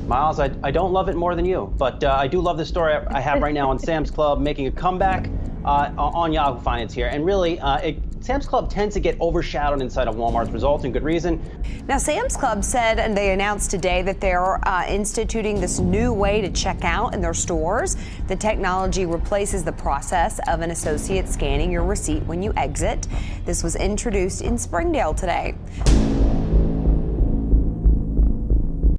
Miles, I don't love it more than you, but I do love the story I have right now on Sam's Club making a comeback on Yahoo Finance here. And really, Sam's Club tends to get overshadowed inside of Walmart's results, and good reason. Now, Sam's Club said, and they announced today, that they're instituting this new way to check out in their stores. The technology replaces the process of an associate scanning your receipt when you exit. This was introduced in Springdale today.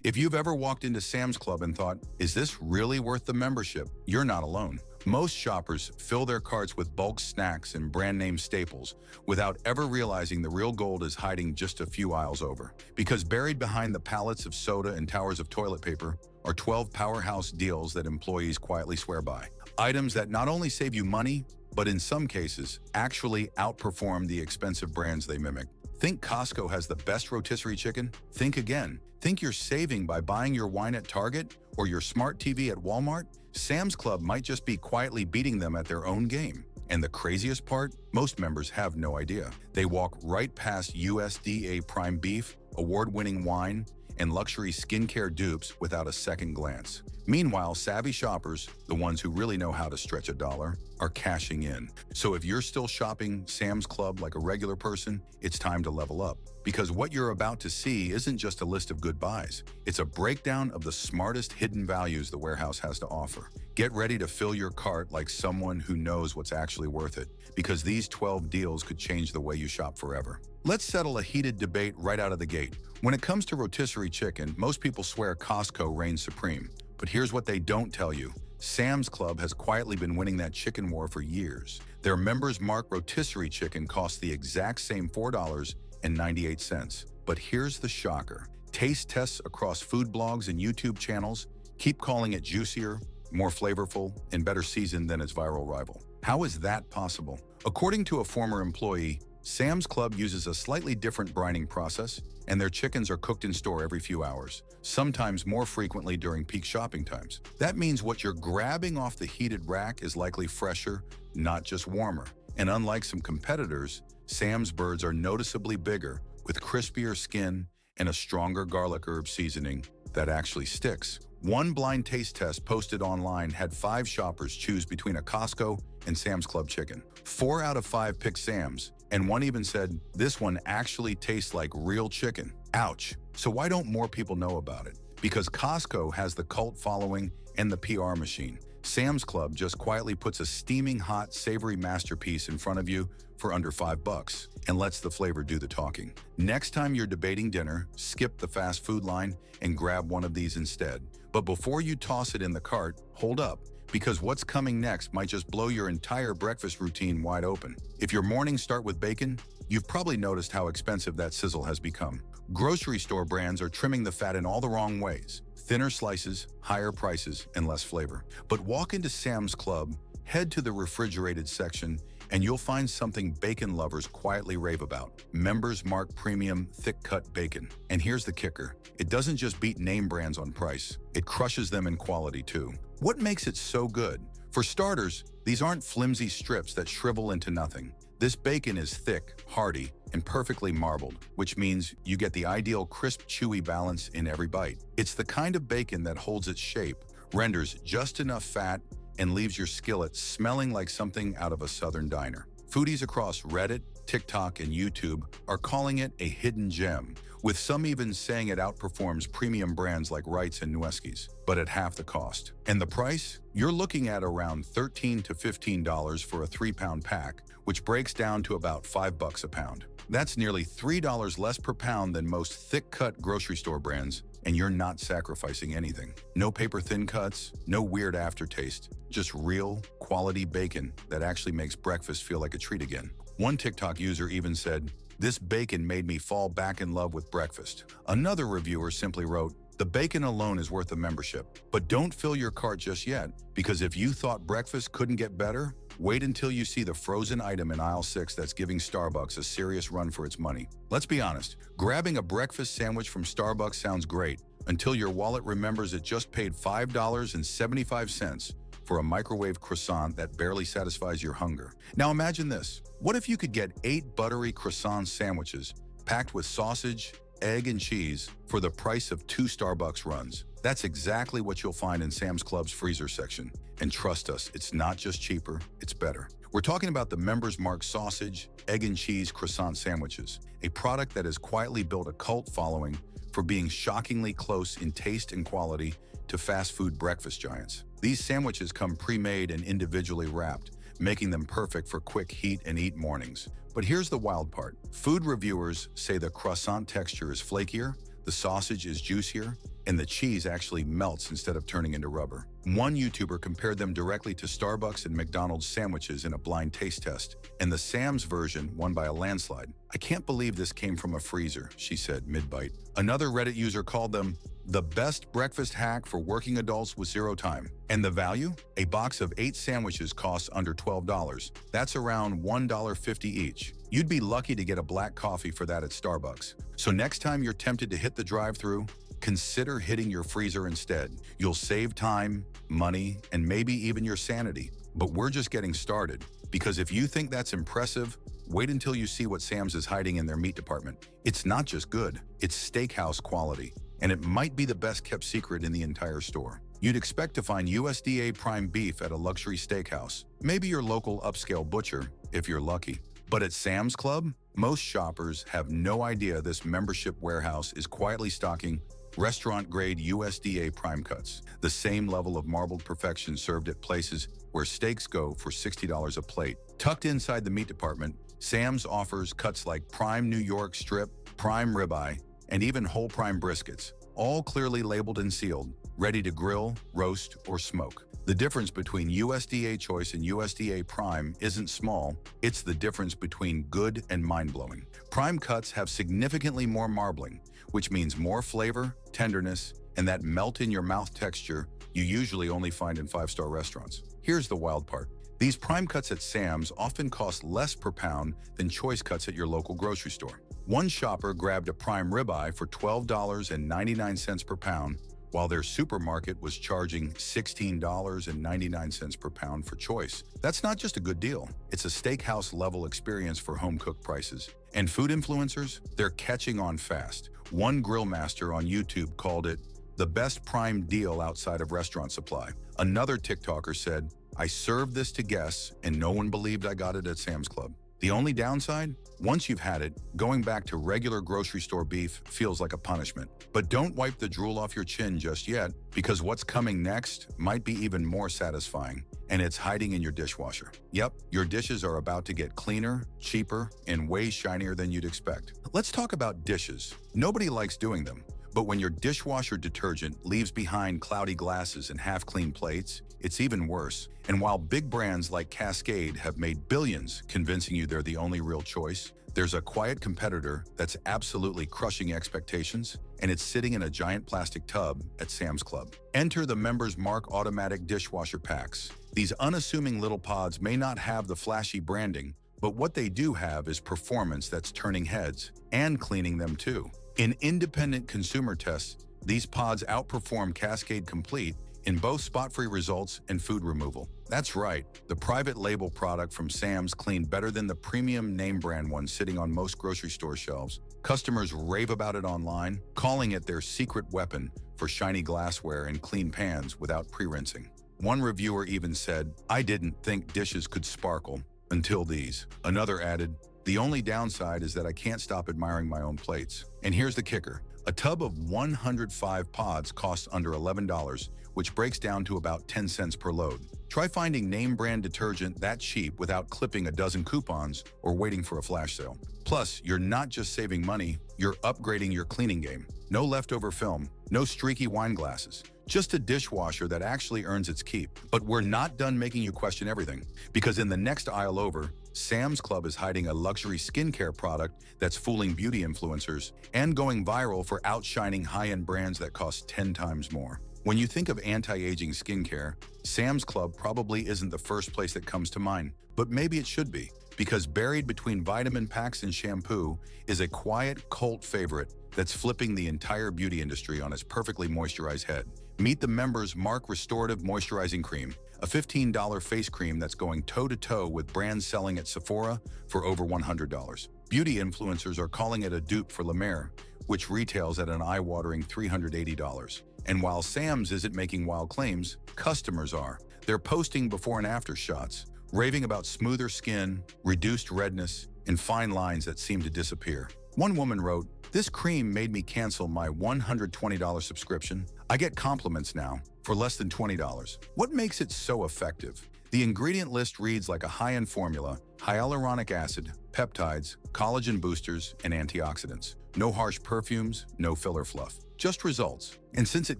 If you've ever walked into Sam's Club and thought, is this really worth the membership? You're not alone. Most shoppers fill their carts with bulk snacks and brand name staples without ever realizing the real gold is hiding just a few aisles over. Because buried behind the pallets of soda and towers of toilet paper are 12 powerhouse deals that employees quietly swear by. Items that not only save you money, but in some cases actually outperform the expensive brands they mimic. Think Costco has the best rotisserie chicken? Think again. Think you're saving by buying your wine at Target or your smart TV at Walmart? Sam's Club might just be quietly beating them at their own game. And the craziest part? Most members have no idea. They walk right past USDA Prime beef, award-winning wine, and luxury skincare dupes without a second glance. Meanwhile, savvy shoppers, the ones who really know how to stretch a dollar, are cashing in. So if you're still shopping Sam's Club like a regular person, it's time to level up. Because what you're about to see isn't just a list of good buys. It's a breakdown of the smartest hidden values the warehouse has to offer. Get ready to fill your cart like someone who knows what's actually worth it, because these 12 deals could change the way you shop forever. Let's settle a heated debate right out of the gate. When it comes to rotisserie chicken, most people swear Costco reigns supreme. But here's what they don't tell you. Sam's Club has quietly been winning that chicken war for years. Their members mark rotisserie chicken costs the exact same $4.98. But here's the shocker. Taste tests across food blogs and YouTube channels keep calling it juicier, more flavorful, and better seasoned than its viral rival. How is that possible? According to a former employee, Sam's Club uses a slightly different brining process, and their chickens are cooked in store every few hours, sometimes more frequently during peak shopping times. That means what you're grabbing off the heated rack is likely fresher, not just warmer. And unlike some competitors, Sam's birds are noticeably bigger, with crispier skin and a stronger garlic herb seasoning that actually sticks. One blind taste test posted online had 5 shoppers choose between a Costco and Sam's Club chicken. 4 out of 5 picked Sam's, and one even said, this one actually tastes like real chicken. Ouch. So why don't more people know about it? Because Costco has the cult following and the PR machine. Sam's Club just quietly puts a steaming hot, savory masterpiece in front of you for under $5 and lets the flavor do the talking. Next time you're debating dinner, skip the fast food line and grab one of these instead. But before you toss it in the cart, hold up, because what's coming next might just blow your entire breakfast routine wide open. If your mornings start with bacon, you've probably noticed how expensive that sizzle has become. Grocery store brands are trimming the fat in all the wrong ways. Thinner slices, higher prices, and less flavor. But walk into Sam's Club, head to the refrigerated section, and you'll find something bacon lovers quietly rave about. Members mark premium, thick-cut bacon. And here's the kicker. It doesn't just beat name brands on price. It crushes them in quality, too. What makes it so good? For starters, these aren't flimsy strips that shrivel into nothing. This bacon is thick, hearty, and perfectly marbled, which means you get the ideal crisp, chewy balance in every bite. It's the kind of bacon that holds its shape, renders just enough fat, and leaves your skillet smelling like something out of a southern diner. Foodies across Reddit, TikTok, and YouTube are calling it a hidden gem, with some even saying it outperforms premium brands like Wright's and Nueske's, but at half the cost. And the price? You're looking at around $13 to $15 for a 3-pound pack, which breaks down to about $5 a pound. That's nearly $3 less per pound than most thick-cut grocery store brands, and you're not sacrificing anything. No paper-thin cuts, no weird aftertaste, just real, quality bacon that actually makes breakfast feel like a treat again. One TikTok user even said, "This bacon made me fall back in love with breakfast." Another reviewer simply wrote, "The bacon alone is worth a membership." But don't fill your cart just yet, because if you thought breakfast couldn't get better, wait until you see the frozen item in aisle 6 that's giving Starbucks a serious run for its money. Let's be honest, grabbing a breakfast sandwich from Starbucks sounds great until your wallet remembers it just paid $5.75 for a microwave croissant that barely satisfies your hunger. Now imagine this. What if you could get 8 buttery croissant sandwiches packed with sausage, egg, and cheese for the price of 2 Starbucks runs? That's exactly what you'll find in Sam's Club's freezer section. And trust us, it's not just cheaper, it's better. We're talking about the Members Mark sausage, egg and cheese croissant sandwiches, a product that has quietly built a cult following for being shockingly close in taste and quality to fast food breakfast giants. These sandwiches come pre-made and individually wrapped, making them perfect for quick heat and eat mornings. But here's the wild part. Food reviewers say the croissant texture is flakier, the sausage is juicier, and the cheese actually melts instead of turning into rubber. One YouTuber compared them directly to Starbucks and McDonald's sandwiches in a blind taste test, and the Sam's version won by a landslide. "I can't believe this came from a freezer," she said mid-bite. Another Reddit user called them the best breakfast hack for working adults with zero time. And the value? A box of 8 sandwiches costs under $12. That's around $1.50 each. You'd be lucky to get a black coffee for that at Starbucks. So next time you're tempted to hit the drive-thru, consider hitting your freezer instead. You'll save time, money, and maybe even your sanity. But we're just getting started, because if you think that's impressive, wait until you see what Sam's is hiding in their meat department. It's not just good, it's steakhouse quality, and it might be the best kept secret in the entire store. You'd expect to find USDA Prime beef at a luxury steakhouse, maybe your local upscale butcher, if you're lucky. But at Sam's Club, most shoppers have no idea this membership warehouse is quietly stocking restaurant-grade USDA Prime cuts, the same level of marbled perfection served at places where steaks go for $60 a plate. Tucked inside the meat department, Sam's offers cuts like Prime New York Strip, Prime Ribeye, and even whole prime briskets, all clearly labeled and sealed, ready to grill, roast, or smoke. The difference between USDA Choice and USDA Prime isn't small, it's the difference between good and mind-blowing. Prime cuts have significantly more marbling, which means more flavor, tenderness, and that melt-in-your-mouth texture you usually only find in 5-star restaurants. Here's the wild part. These Prime cuts at Sam's often cost less per pound than Choice cuts at your local grocery store. One shopper grabbed a Prime ribeye for $12.99 per pound, while their supermarket was charging $16.99 per pound for Choice. That's not just a good deal, it's a steakhouse-level experience for home-cooked prices. And food influencers, they're catching on fast. One grill master on YouTube called it the best Prime deal outside of restaurant supply. Another TikToker said, "I served this to guests and no one believed I got it at Sam's Club." The only downside? Once you've had it, going back to regular grocery store beef feels like a punishment. But don't wipe the drool off your chin just yet, because what's coming next might be even more satisfying, and it's hiding in your dishwasher. Yep, your dishes are about to get cleaner, cheaper, and way shinier than you'd expect. Let's talk about dishes. Nobody likes doing them. But when your dishwasher detergent leaves behind cloudy glasses and half-clean plates, it's even worse. And while big brands like Cascade have made billions convincing you they're the only real choice, there's a quiet competitor that's absolutely crushing expectations, and it's sitting in a giant plastic tub at Sam's Club. Enter the Members Mark automatic dishwasher packs. These unassuming little pods may not have the flashy branding, but what they do have is performance that's turning heads and cleaning them too. In independent consumer tests, these pods outperform Cascade Complete in both spot-free results and food removal. That's right, the private label product from Sam's cleaned better than the premium name brand one sitting on most grocery store shelves. Customers rave about it online, calling it their secret weapon for shiny glassware and clean pans without pre-rinsing. One reviewer even said, "I didn't think dishes could sparkle until these." Another added, "The only downside is that I can't stop admiring my own plates." And here's the kicker. A tub of 105 pods costs under $11, which breaks down to about 10 cents per load. Try finding name brand detergent that cheap without clipping a dozen coupons or waiting for a flash sale. Plus, you're not just saving money, you're upgrading your cleaning game. No leftover film, no streaky wine glasses, just a dishwasher that actually earns its keep. But we're not done making you question everything, because in the next aisle over, Sam's Club is hiding a luxury skincare product that's fooling beauty influencers and going viral for outshining high-end brands that cost 10 times more. When you think of anti-aging skincare, Sam's Club probably isn't the first place that comes to mind, but maybe it should be, because buried between vitamin packs and shampoo is a quiet cult favorite that's flipping the entire beauty industry on its perfectly moisturized head. Meet the Members Mark Restorative Moisturizing Cream, a $15 face cream that's going toe-to-toe with brands selling at Sephora for over $100. Beauty influencers are calling it a dupe for La Mer, which retails at an eye-watering $380. And while Sam's isn't making wild claims, customers are. They're posting before and after shots, raving about smoother skin, reduced redness, and fine lines that seem to disappear. One woman wrote, "This cream made me cancel my $120 subscription. I get compliments now for less than $20. What makes it so effective? The ingredient list reads like a high-end formula: hyaluronic acid, peptides, collagen boosters, and antioxidants. No harsh perfumes, no filler fluff. Just results. And since it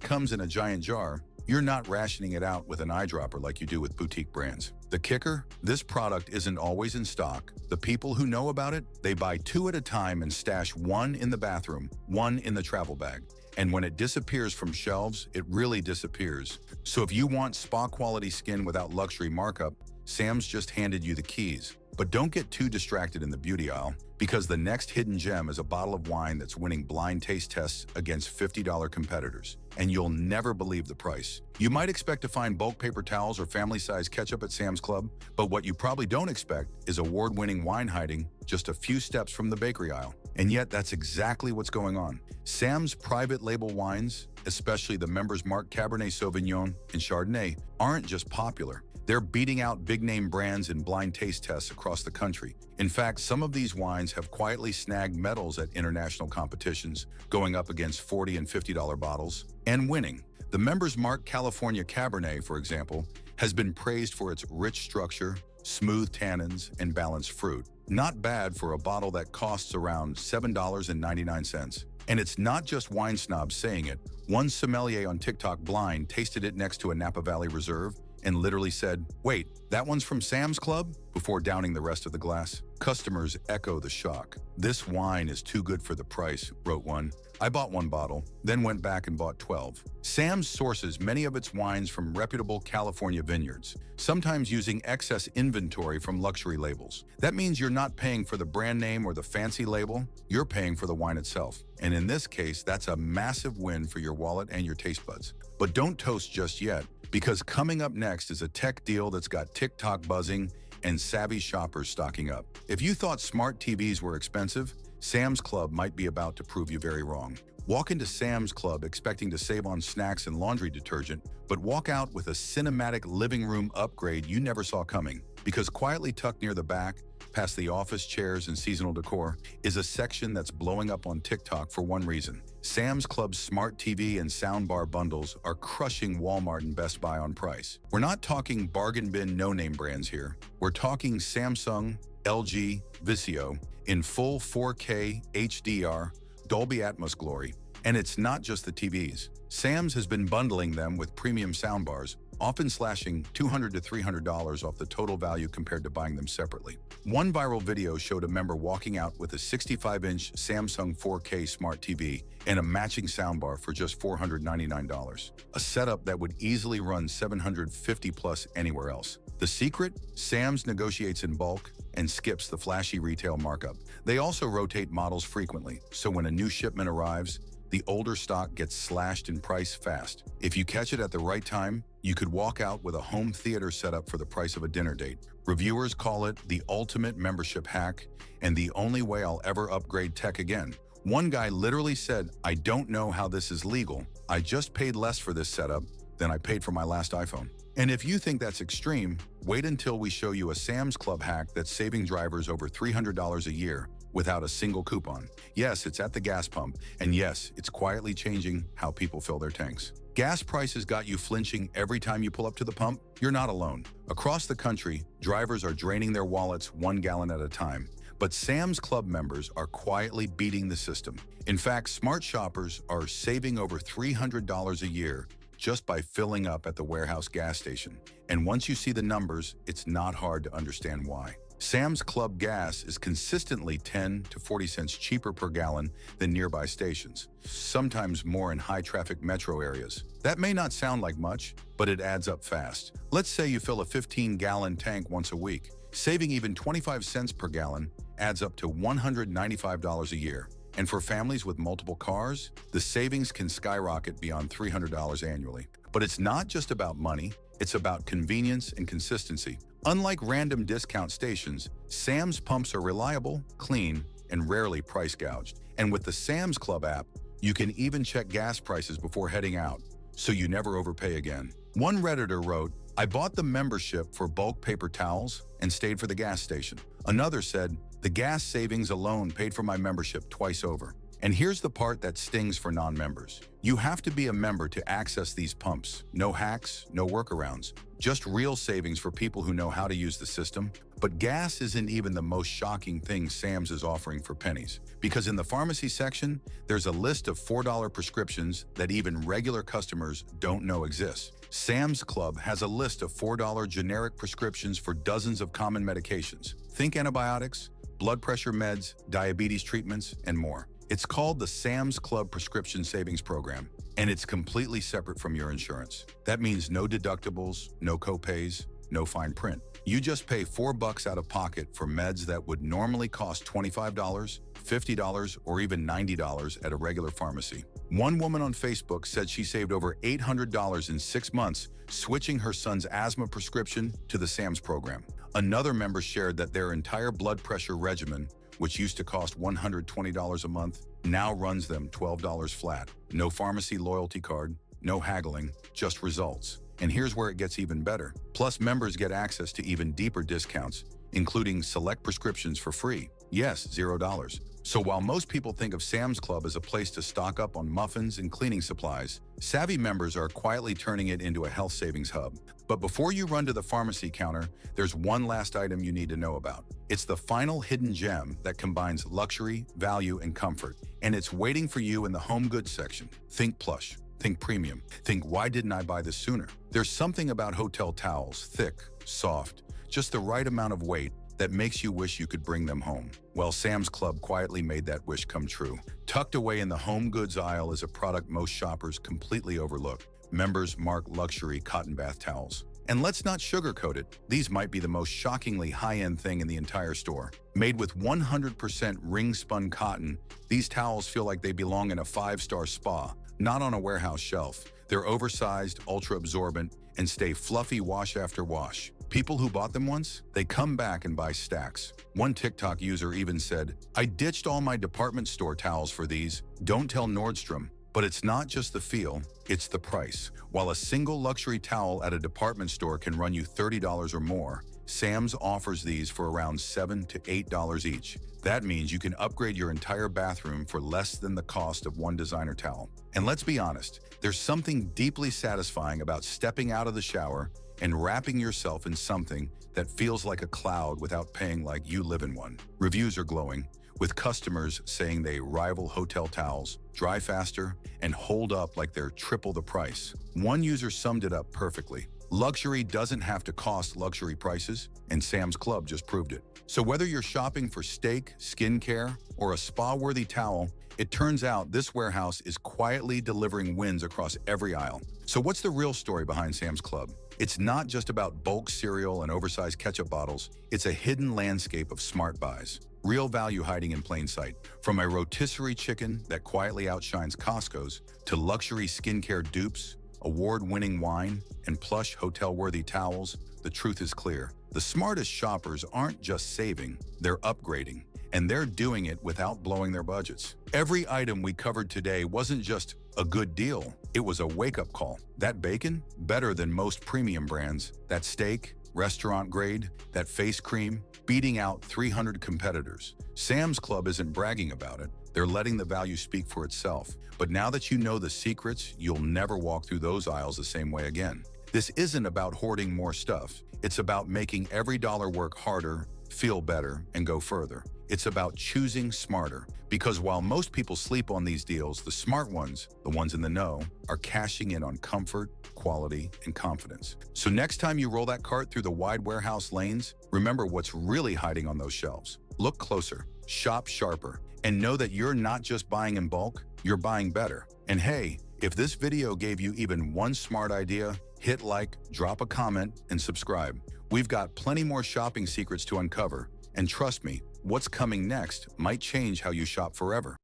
comes in a giant jar, you're not rationing it out with an eyedropper like you do with boutique brands. The kicker? This product isn't always in stock. The people who know about it, they buy 2 at a time and stash 1 in the bathroom, 1 in the travel bag. And when it disappears from shelves, it really disappears. So if you want spa-quality skin without luxury markup, Sam's just handed you the keys. But don't get too distracted in the beauty aisle, because the next hidden gem is a bottle of wine that's winning blind taste tests against $50 competitors. And you'll never believe the price. You might expect to find bulk paper towels or family-size ketchup at Sam's Club, but what you probably don't expect is award-winning wine hiding just a few steps from the bakery aisle. And yet, that's exactly what's going on. Sam's private label wines, especially the Members Mark Cabernet Sauvignon and Chardonnay, aren't just popular. They're beating out big-name brands in blind taste tests across the country. In fact, some of these wines have quietly snagged medals at international competitions, going up against $40 and $50 bottles, and winning. The Members Mark California Cabernet, for example, has been praised for its rich structure, smooth tannins, and balanced fruit. Not bad for a bottle that costs around $7.99. And it's not just wine snobs saying it. One sommelier on TikTok Blind tasted it next to a Napa Valley Reserve and literally said, "Wait, that one's from Sam's Club?" before downing the rest of the glass. Customers echo the shock. "This wine is too good for the price," wrote one. "I bought 1 bottle, then went back and bought 12. Sam's sources many of its wines from reputable California vineyards, sometimes using excess inventory from luxury labels. That means you're not paying for the brand name or the fancy label, you're paying for the wine itself. And in this case, that's a massive win for your wallet and your taste buds. But don't toast just yet, because coming up next is a tech deal that's got TikTok buzzing and savvy shoppers stocking up. If you thought smart TVs were expensive, Sam's Club might be about to prove you very wrong. Walk into Sam's Club expecting to save on snacks and laundry detergent, but walk out with a cinematic living room upgrade you never saw coming. Because quietly tucked near the back, past the office chairs and seasonal decor, is a section that's blowing up on TikTok for one reason. Sam's Club's smart TV and soundbar bundles are crushing Walmart and Best Buy on price. We're not talking bargain bin no-name brands here. We're talking Samsung, LG, Vizio in full 4K HDR, Dolby Atmos glory. And it's not just the TVs. Sam's has been bundling them with premium soundbars, often slashing $200 to $300 off the total value compared to buying them separately. One viral video showed a member walking out with a 65-inch Samsung 4K smart TV and a matching soundbar for just $499, a setup that would easily run $750 plus anywhere else. The secret? Sam's negotiates in bulk and skips the flashy retail markup. They also rotate models frequently, so when a new shipment arrives, the older stock gets slashed in price fast. If you catch it at the right time, you could walk out with a home theater setup for the price of a dinner date. Reviewers call it the ultimate membership hack and the only way I'll ever upgrade tech again. One guy literally said, "I don't know how this is legal. I just paid less for this setup than I paid for my last iPhone." And if you think that's extreme, wait until we show you a Sam's Club hack that's saving drivers over $300 a year without a single coupon. Yes, it's at the gas pump, and yes, it's quietly changing how people fill their tanks. Gas prices got you flinching every time you pull up to the pump? You're not alone. Across the country, drivers are draining their wallets 1 gallon at a time. But Sam's Club members are quietly beating the system. In fact, smart shoppers are saving over $300 a year just by filling up at the warehouse gas station. And once you see the numbers, it's not hard to understand why. Sam's Club gas is consistently 10 to 40 cents cheaper per gallon than nearby stations, sometimes more in high-traffic metro areas. That may not sound like much, but it adds up fast. Let's say you fill a 15-gallon tank once a week. Saving even 25 cents per gallon adds up to $195 a year. And for families with multiple cars, the savings can skyrocket beyond $300 annually. But it's not just about money, it's about convenience and consistency. Unlike random discount stations, Sam's pumps are reliable, clean, and rarely price gouged. And with the Sam's Club app, you can even check gas prices before heading out, so you never overpay again. One Redditor wrote, "I bought the membership for bulk paper towels and stayed for the gas station." Another said, "The gas savings alone paid for my membership twice over." And here's the part that stings for non-members. You have to be a member to access these pumps. No hacks, no workarounds. Just real savings for people who know how to use the system. But gas isn't even the most shocking thing Sam's is offering for pennies. Because in the pharmacy section, there's a list of $4 prescriptions that even regular customers don't know exist. Sam's Club has a list of $4 generic prescriptions for dozens of common medications. Think antibiotics, blood pressure meds, diabetes treatments, and more. It's called the Sam's Club Prescription Savings Program, and it's completely separate from your insurance. That means no deductibles, no copays, no fine print. You just pay $4 out of pocket for meds that would normally cost $25, $50, or even $90 at a regular pharmacy. One woman on Facebook said she saved over $800 in 6 months switching her son's asthma prescription to the Sam's program. Another member shared that their entire blood pressure regimen, which used to cost $120 a month, now runs them $12 flat. No pharmacy loyalty card, no haggling, just results. And here's where it gets even better. Plus, members get access to even deeper discounts, including select prescriptions for free. Yes, $0. So while most people think of Sam's Club as a place to stock up on muffins and cleaning supplies, savvy members are quietly turning it into a health savings hub. But before you run to the pharmacy counter, there's one last item you need to know about. It's the final hidden gem that combines luxury, value, and comfort. And it's waiting for you in the home goods section. Think plush. Think premium. Think, why didn't I buy this sooner? There's something about hotel towels, thick, soft, just the right amount of weight, that makes you wish you could bring them home. Well, Sam's Club quietly made that wish come true. Tucked away in the home goods aisle is a product most shoppers completely overlook. Members mark luxury cotton bath towels. And let's not sugarcoat it, these might be the most shockingly high-end thing in the entire store. Made with 100% ring-spun cotton, these towels feel like they belong in a 5-star spa, not on a warehouse shelf. They're oversized, ultra-absorbent, and stay fluffy wash after wash. People who bought them once, they come back and buy stacks. One TikTok user even said, "I ditched all my department store towels for these. Don't tell Nordstrom." But it's not just the feel, it's the price. While a single luxury towel at a department store can run you $30 or more, Sam's offers these for around $7 to $8 each. That means you can upgrade your entire bathroom for less than the cost of one designer towel. And let's be honest, there's something deeply satisfying about stepping out of the shower and wrapping yourself in something that feels like a cloud without paying like you live in one. Reviews are glowing, with customers saying they rival hotel towels, dry faster, and hold up like they're triple the price. One user summed it up perfectly. Luxury doesn't have to cost luxury prices, and Sam's Club just proved it. So whether you're shopping for steak, skincare, or a spa-worthy towel, it turns out this warehouse is quietly delivering wins across every aisle. So what's the real story behind Sam's Club? It's not just about bulk cereal and oversized ketchup bottles. It's a hidden landscape of smart buys. Real value hiding in plain sight. From a rotisserie chicken that quietly outshines Costco's, to luxury skincare dupes, award-winning wine, and plush hotel-worthy towels, the truth is clear. The smartest shoppers aren't just saving, they're upgrading. And they're doing it without blowing their budgets. Every item we covered today wasn't just a good deal, it was a wake-up call. That bacon? Better than most premium brands. That steak? Restaurant grade? That face cream? Beating out 300 competitors. Sam's Club isn't bragging about it, they're letting the value speak for itself. But now that you know the secrets, you'll never walk through those aisles the same way again. This isn't about hoarding more stuff, it's about making every dollar work harder, feel better, and go further. It's about choosing smarter. Because while most people sleep on these deals, the smart ones, the ones in the know, are cashing in on comfort, quality, and confidence. So next time you roll that cart through the wide warehouse lanes, remember what's really hiding on those shelves. Look closer, shop sharper, and know that you're not just buying in bulk, you're buying better. And hey, if this video gave you even one smart idea, hit like, drop a comment, and subscribe. We've got plenty more shopping secrets to uncover. And trust me, what's coming next might change how you shop forever.